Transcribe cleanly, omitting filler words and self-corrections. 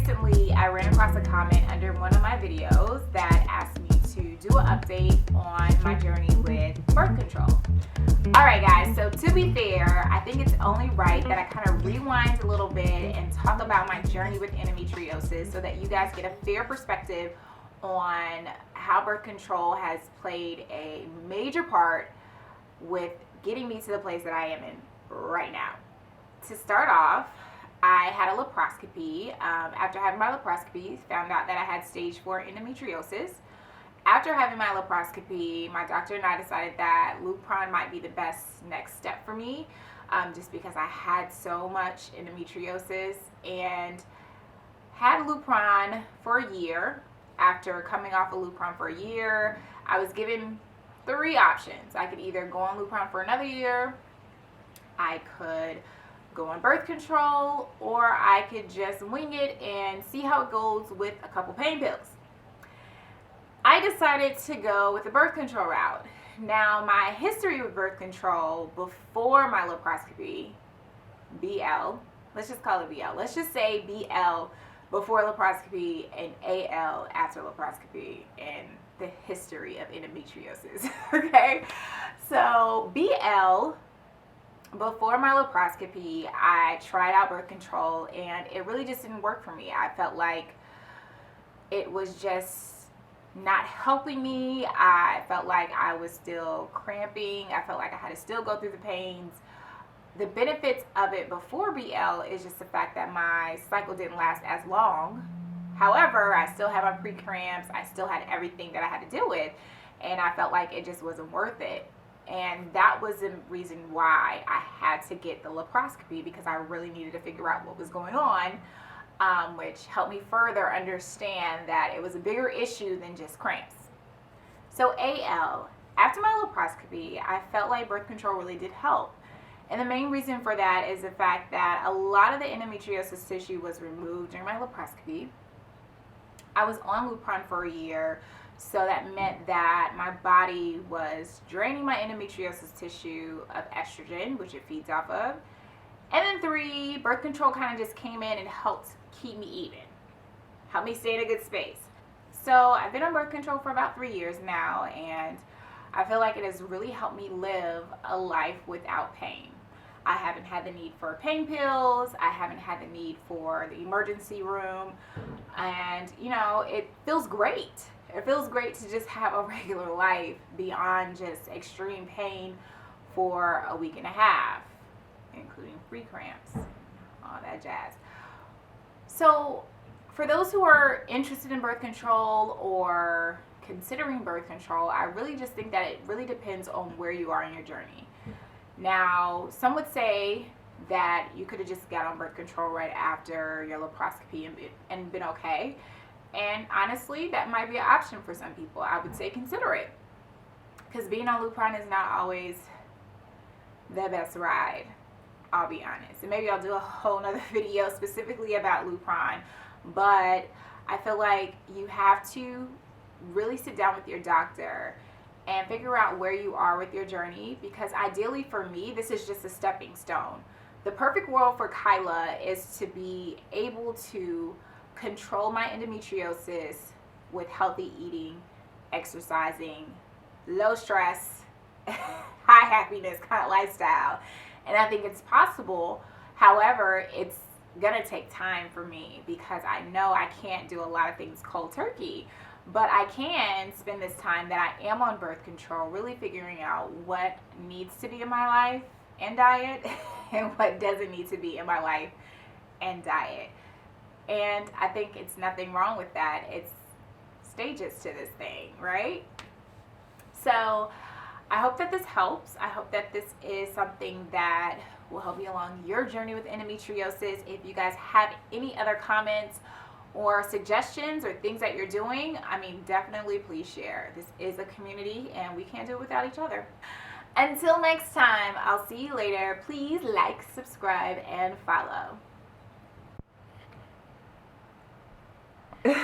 recently I ran across a comment under one of my videos that asked me to do an update on my journey with birth control. Alright guys, so to be fair, I think it's only right that I kind of rewind a little bit and talk about my journey with endometriosis so that you guys get a fair perspective on how birth control has played a major part with getting me to the place that I am in right now. To start off, I had a laparoscopy. After having my laparoscopy, found out that I had stage 4 endometriosis. After having my laparoscopy, my doctor and I decided that Lupron might be the best next step for me, just because I had so much endometriosis, and had Lupron for a year. After coming off of Lupron for a year, I was given 3 options. I could either go on Lupron for another year, I could go on birth control, or I could just wing it and see how it goes with a couple pain pills. I decided to go with the birth control route. Now, my history with birth control before my laparoscopy, BL, let's just call it BL. Let's just say BL before laparoscopy and AL after laparoscopy, and the history of endometriosis, okay? So BL, before my laparoscopy, I tried out birth control and it really just didn't work for me. I felt like it was just not helping me. I felt like I was still cramping. I felt like I had to still go through the pains. The benefits of it before BL is just the fact that my cycle didn't last as long. However, I still had my pre-cramps. I still had everything that I had to deal with, and I felt like it just wasn't worth it. And that was the reason why I had to get the laparoscopy, because I really needed to figure out what was going on, which helped me further understand that it was a bigger issue than just cramps. So AL, after my laparoscopy, I felt like birth control really did help. And the main reason for that is the fact that a lot of the endometriosis tissue was removed during my laparoscopy. I was on Lupron for a year, so that meant that my body was draining my endometriosis tissue of estrogen, which it feeds off of. And then 3, birth control kind of just came in and helped keep me even, helped me stay in a good space. So I've been on birth control for about 3 years now, and I feel like it has really helped me live a life without pain. I haven't had the need for pain pills. I haven't had the need for the emergency room. And, you know, it feels great. It feels great to just have a regular life beyond just extreme pain for a week and a half, including free cramps, all that jazz. So for those who are interested in birth control or considering birth control, I really just think that it really depends on where you are in your journey. Now, some would say that you could have just got on birth control right after your laparoscopy and been okay. And honestly, that might be an option for some people. I would say consider it, because being on Lupron is not always the best ride, I'll be honest. And maybe I'll do a whole nother video specifically about Lupron, but I feel like you have to really sit down with your doctor and figure out where you are with your journey, because ideally for me, this is just a stepping stone. The perfect world for Kyla is to be able to control my endometriosis with healthy eating, exercising, low stress, high happiness kind of lifestyle. And I think it's possible. However, it's gonna take time for me, because I know I can't do a lot of things cold turkey. But I can spend this time that I am on birth control really figuring out what needs to be in my life and diet and what doesn't need to be in my life and diet. And I think it's nothing wrong with that. It's stages to this thing, right? So I hope that this helps. I hope that this is something that will help you along your journey with endometriosis. If you guys have any other comments or suggestions or things that you're doing, I mean, definitely please share. This is a community and we can't do it without each other. Until next time, I'll see you later. Please like, subscribe, and follow.